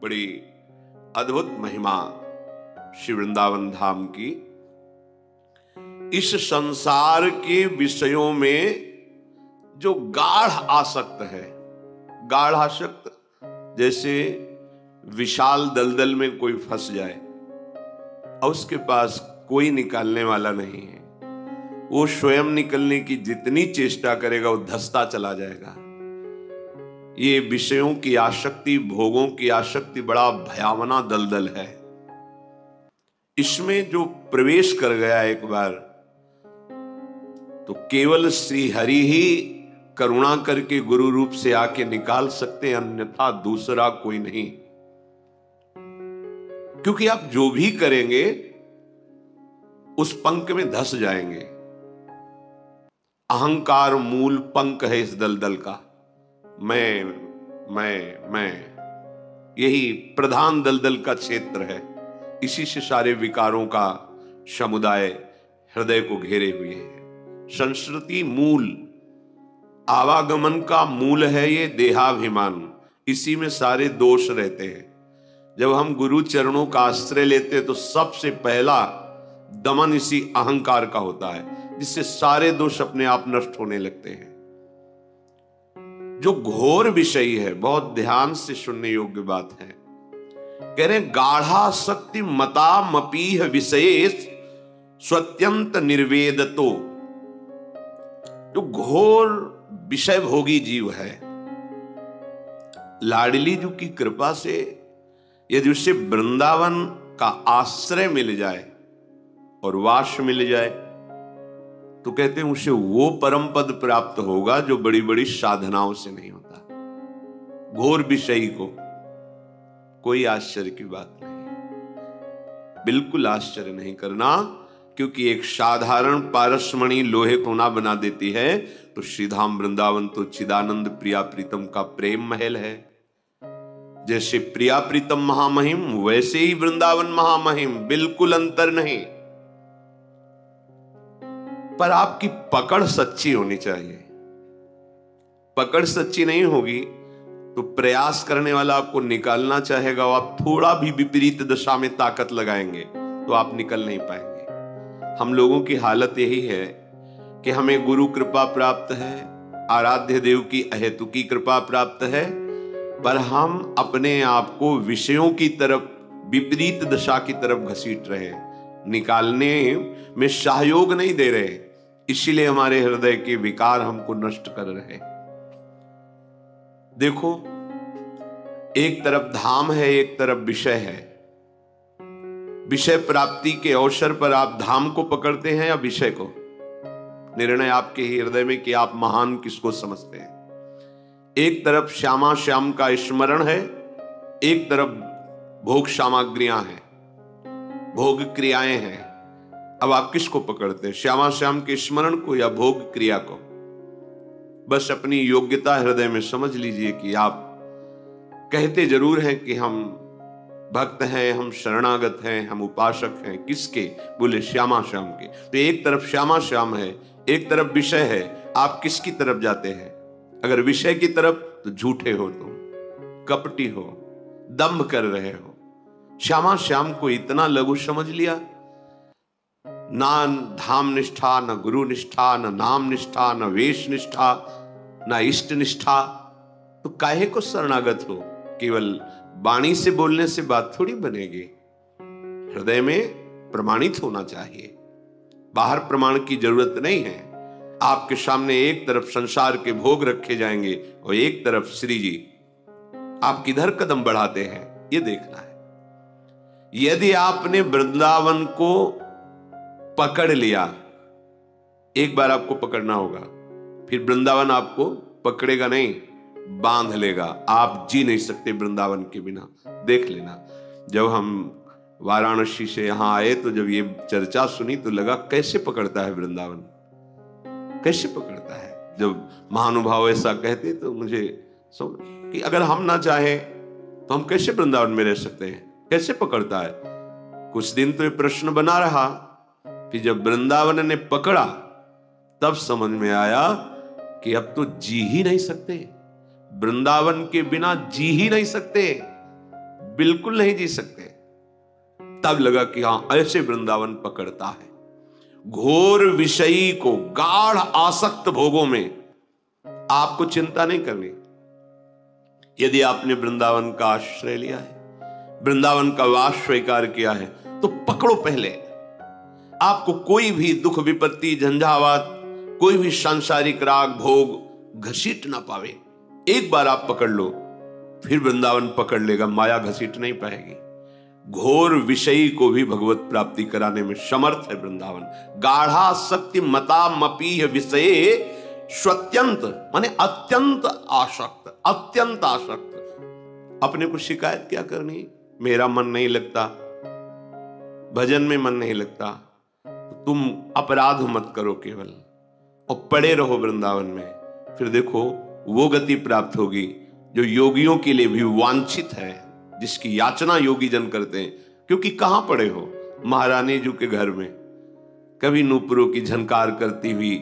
बड़ी अद्भुत महिमा श्री वृंदावन धाम की। इस संसार के विषयों में जो गाढ़ आसक्त है, गाढ़ आसक्त जैसे विशाल दलदल में कोई फंस जाए और उसके पास कोई निकालने वाला नहीं है, वो स्वयं निकलने की जितनी चेष्टा करेगा वो धंसता चला जाएगा। ये विषयों की आसक्ति, भोगों की आसक्ति बड़ा भयावना दलदल है। इसमें जो प्रवेश कर गया एक बार, तो केवल श्री हरि ही करुणा करके गुरु रूप से आके निकाल सकते, अन्यथा दूसरा कोई नहीं। क्योंकि आप जो भी करेंगे उस पंख में धंस जाएंगे। अहंकार मूल पंख है इस दलदल का। मैं यही प्रधान दलदल का क्षेत्र है। इसी से सारे विकारों का समुदाय हृदय को घेरे हुए है। संस्कृति मूल, आवागमन का मूल है ये देहाभिमान। इसी में सारे दोष रहते हैं। जब हम गुरु चरणों का आश्रय लेते हैं तो सबसे पहला दमन इसी अहंकार का होता है, जिससे सारे दोष अपने आप नष्ट होने लगते हैं। जो घोर विषय है, बहुत ध्यान से सुनने योग्य बात है। कह रहे गाढ़ा शक्ति मता मपीह विशेष स्वत्यंत निर्वेदतो। जो घोर विषय भोगी जीव है, लाडली जी की कृपा से यदि उसे वृंदावन का आश्रय मिल जाए और वास मिल जाए, तो कहते हैं उसे वो परम पद प्राप्त होगा जो बड़ी बड़ी साधनाओं से नहीं होता। घोर विषयी को कोई आश्चर्य की बात नहीं, बिल्कुल आश्चर्य नहीं करना, क्योंकि एक साधारण पारसमणि लोहे को ना बना देती है, तो श्रीधाम वृंदावन तो चिदानंद प्रिया प्रीतम का प्रेम महल है। जैसे प्रिया प्रीतम महामहिम, वैसे ही वृंदावन महामहिम, बिल्कुल अंतर नहीं। पर आपकी पकड़ सच्ची होनी चाहिए। पकड़ सच्ची नहीं होगी तो प्रयास करने वाला आपको निकालना चाहेगा, और आप थोड़ा भी विपरीत दशा में ताकत लगाएंगे तो आप निकल नहीं पाएंगे। हम लोगों की हालत यही है कि हमें गुरु कृपा प्राप्त है, आराध्य देव की अहेतुकी कृपा प्राप्त है, पर हम अपने आप को विषयों की तरफ, विपरीत दशा की तरफ घसीट रहे हैं, निकालने में सहयोग नहीं दे रहे। इसीलिए हमारे हृदय के विकार हमको नष्ट कर रहे। देखो, एक तरफ धाम है, एक तरफ विषय है। विषय प्राप्ति के अवसर पर आप धाम को पकड़ते हैं या विषय को? निर्णय आपके ही हृदय में कि आप महान किसको समझते हैं। एक तरफ श्यामा श्याम का स्मरण है, एक तरफ भोग सामग्रियां हैं, भोग क्रियाएं हैं। अब आप किसको पकड़ते हैं, श्यामा श्याम के स्मरण को या भोग क्रिया को? बस अपनी योग्यता हृदय में समझ लीजिए कि आप कहते जरूर हैं कि हम भक्त हैं, हम शरणागत हैं, हम उपासक हैं। किसके? बोले श्यामा श्याम के। तो एक तरफ श्यामा श्याम है, एक तरफ विषय है। आप किसकी तरफ जाते हैं? अगर विषय की तरफ तो झूठे हो, तुम कपटी हो, दंभ कर रहे हो। श्यामा श्याम को इतना लघु समझ लिया। ना धाम निष्ठा, न गुरु निष्ठा, न नाम निष्ठा, न वेश निष्ठा, न इष्ट निष्ठा, तो काहे को शरणागत हो? केवल वाणी से बोलने से बात थोड़ी बनेगी। हृदय में प्रमाणित होना चाहिए, बाहर प्रमाण की जरूरत नहीं है। आपके सामने एक तरफ संसार के भोग रखे जाएंगे और एक तरफ श्री जी। आप किधर कदम बढ़ाते हैं ये देखना है। यदि आपने वृंदावन को पकड़ लिया, एक बार आपको पकड़ना होगा, फिर वृंदावन आपको पकड़ेगा नहीं, बांध लेगा। आप जी नहीं सकते वृंदावन के बिना। देख लेना, जब हम वाराणसी से यहां आए तो जब ये चर्चा सुनी तो लगा कैसे पकड़ता है वृंदावन, कैसे पकड़ता है। जब महानुभाव ऐसा कहते तो मुझे समझ कि अगर हम ना चाहे तो हम कैसे वृंदावन में रह सकते हैं, कैसे पकड़ता है। कुछ दिन तो ये प्रश्न बना रहा, फिर जब वृंदावन ने पकड़ा तब समझ में आया कि अब तो जी ही नहीं सकते, वृंदावन के बिना जी ही नहीं सकते। बिल्कुल नहीं जी सकते। तब लगा कि हां, ऐसे वृंदावन पकड़ता है। घोर विषयी को, गाढ़ आसक्त भोगों में आपको चिंता नहीं करनी। यदि आपने वृंदावन का आश्रय लिया है, वृंदावन का वास स्वीकार किया है, तो पकड़ो पहले। आपको कोई भी दुख विपत्ति झंझावात, कोई भी सांसारिक राग भोग घसीट ना पावे। एक बार आप पकड़ लो, फिर वृंदावन पकड़ लेगा, माया घसीट नहीं पाएगी। घोर विषयी को भी भगवत प्राप्ति कराने में समर्थ है वृंदावन। गाढ़ा शक्ति मता मपीह विषये स्वत्यंत, माने अत्यंत आसक्त, अत्यंत आसक्त। अपने को शिकायत क्या करनी, मेरा मन नहीं लगता, भजन में मन नहीं लगता। तुम अपराध मत करो केवल, और पड़े रहो वृंदावन में। फिर देखो वो गति प्राप्त होगी जो योगियों के लिए भी वांछित है, जिसकी याचना योगी जन करते हैं। क्योंकि कहां पड़े हो, महारानी जी के घर में। कभी नूपुरों की झनकार करती हुई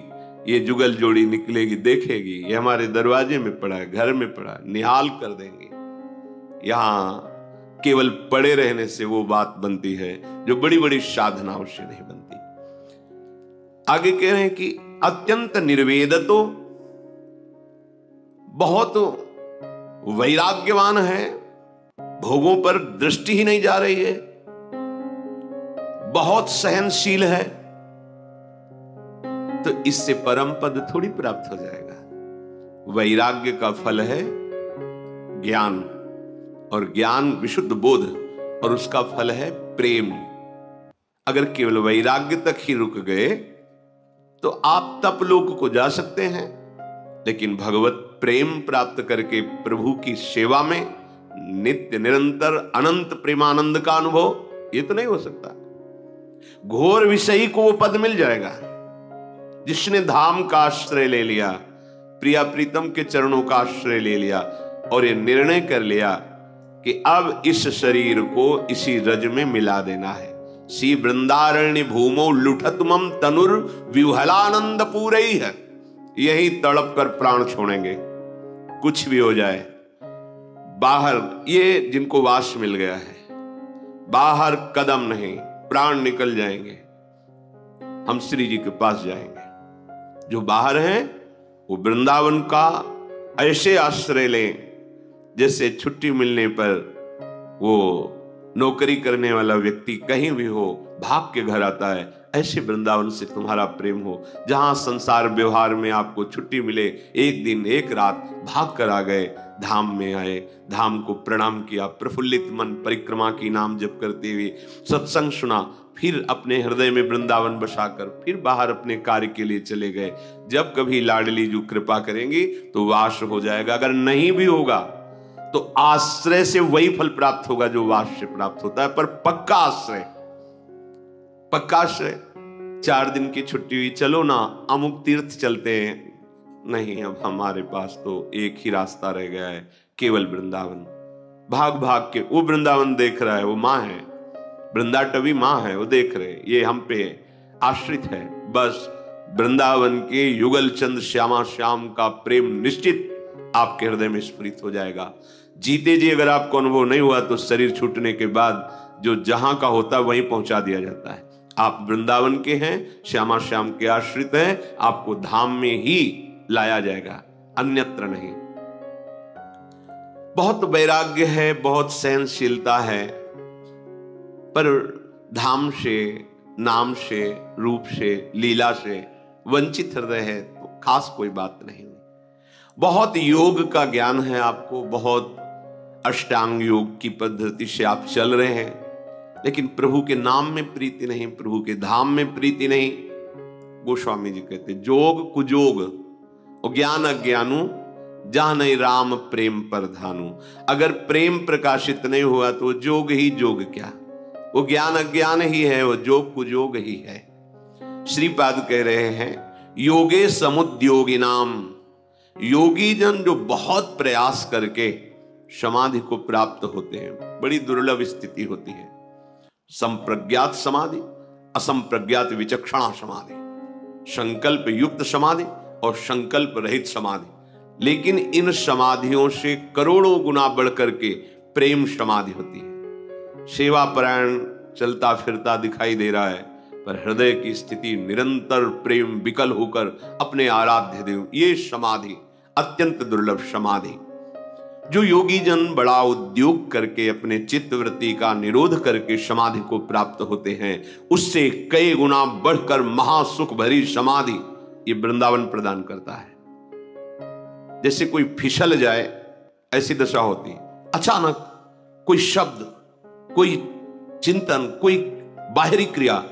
ये जुगल जोड़ी निकलेगी, देखेगी ये हमारे दरवाजे में पड़ा है, घर में पड़ा है, निहाल कर देंगे। यहां केवल पड़े रहने से वो बात बनती है जो बड़ी बड़ी साधनाओं से नहीं बनती। आगे कह रहे हैं कि अत्यंत निर्वेदतो, बहुत वैराग्यवान है, भोगों पर दृष्टि ही नहीं जा रही है, बहुत सहनशील है, तो इससे परम पद थोड़ी प्राप्त हो जाएगा। वैराग्य का फल है ज्ञान, और ज्ञान विशुद्ध बोध, और उसका फल है प्रेम। अगर केवल वैराग्य तक ही रुक गए तो आप तपलोक को जा सकते हैं, लेकिन भगवत प्रेम प्राप्त करके प्रभु की सेवा में नित्य निरंतर अनंत प्रेमानंद का अनुभव ये तो नहीं हो सकता। घोर विषयी को वो पद मिल जाएगा जिसने धाम का आश्रय ले लिया, प्रिया प्रीतम के चरणों का आश्रय ले लिया, और ये निर्णय कर लिया कि अब इस शरीर को इसी रज में मिला देना है। सी वृंदारण्य भूमो लुठतमम तनुर विह्वलानंद पूरई है। यही तड़प कर प्राण छोड़ेंगे, कुछ भी हो जाए। बाहर ये जिनको वास मिल गया है, बाहर कदम नहीं, प्राण निकल जाएंगे, हम श्री जी के पास जाएंगे। जो बाहर हैं वो वृंदावन का ऐसे आश्रय लें जैसे छुट्टी मिलने पर वो नौकरी करने वाला व्यक्ति कहीं भी हो भाग के घर आता है। ऐसे वृंदावन से तुम्हारा प्रेम हो, जहां संसार व्यवहार में आपको छुट्टी मिले, एक दिन एक रात भाग कर आ गए, धाम में आए, धाम को प्रणाम किया, प्रफुल्लित मन परिक्रमा की नाम जप करते हुए सत्संग सुना, फिर अपने हृदय में वृंदावन बसाकर फिर बाहर अपने कार्य के लिए चले गए। जब कभी लाडली जी कृपा करेंगी तो वास हो जाएगा, अगर नहीं भी होगा तो आश्रय से वही फल प्राप्त होगा जो वास से प्राप्त होता है। पर पक्का आश्रय, पक्का आश्रय। 4 दिन की छुट्टी हुई, चलो ना अमुक तीर्थ चलते हैं, नहीं अब हमारे पास तो एक ही रास्ता रह गया है, केवल वृंदावन। भाग भाग के वो वृंदावन देख रहा है, वो माँ है, वृंदाटवी माँ है, वो देख रहे, ये हम पे आश्रित है। बस वृंदावन के युगल चंद श्यामा श्याम का प्रेम निश्चित आपके हृदय में स्फुरित हो जाएगा। जीते जी अगर आपको अनुभव नहीं हुआ तो शरीर छूटने के बाद जो जहां का होता है वहीं पहुंचा दिया जाता है। आप वृंदावन के हैं, श्यामा श्याम के आश्रित हैं, आपको धाम में ही लाया जाएगा, अन्यत्र नहीं। बहुत वैराग्य है, बहुत सहनशीलता है, पर धाम से, नाम से, रूप से, लीला से वंचित हृदय है तो खास कोई बात नहीं। बहुत योग का ज्ञान है आपको, बहुत अष्टांग योग की पद्धति से आप चल रहे हैं, लेकिन प्रभु के नाम में प्रीति नहीं, प्रभु के धाम में प्रीति नहीं। गोस्वामी जी कहते जोग कुजोग और ज्ञान अज्ञानु जहां नहीं राम प्रेम पर धानु। अगर प्रेम प्रकाशित नहीं हुआ तो जोग ही जोग क्या, वो ज्ञान अज्ञान ही है, वो जोग कुजोग ही है। श्रीपाद कह रहे हैं योगे समुद्योगी नाम, योगी जन जो बहुत प्रयास करके समाधि को प्राप्त होते हैं, बड़ी दुर्लभ स्थिति होती है। संप्रज्ञात समाधि, असंप्रज्ञात विचक्षणा समाधि, संकल्प युक्त समाधि और संकल्प रहित समाधि। लेकिन इन समाधियों से करोड़ों गुना बढ़ करके प्रेम समाधि होती है। सेवा परायण चलता फिरता दिखाई दे रहा है, पर हृदय की स्थिति निरंतर प्रेम विकल होकर अपने आराध्य देव, ये समाधि अत्यंत दुर्लभ समाधि। जो योगी जन बड़ा उद्योग करके अपने चित्तवृत्ति का निरोध करके समाधि को प्राप्त होते हैं, उससे कई गुना बढ़कर महासुख भरी समाधि ये वृंदावन प्रदान करता है। जैसे कोई फिसल जाए ऐसी दशा होती, अचानक कोई शब्द, कोई चिंतन, कोई बाहरी क्रिया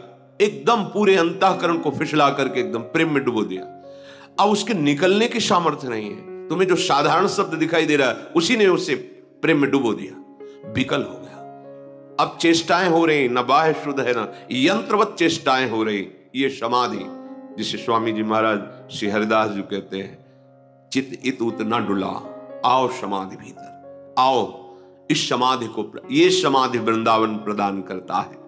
एकदम पूरे अंतःकरण को फिसला करके एकदम प्रेम में डुबो दिया। अब उसके निकलने की सामर्थ्य नहीं है। तुम्हें जो साधारण शब्द दिखाई दे रहा है उसी ने उसे प्रेम में डुबो दिया, विकल हो गया। अब चेष्टाएं हो रही, न बाह्य शुद्ध है न यंत्रवत चेष्टाएं हो रही। ये समाधि जिसे स्वामी जी महाराज श्री हरिदास जी कहते हैं, चित इत उत न डुला, आओ समाधि भीतर आओ। इस समाधि को, ये समाधि वृंदावन प्रदान करता है।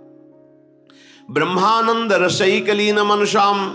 ब्रह्मानंद रसई कलीन मनसाम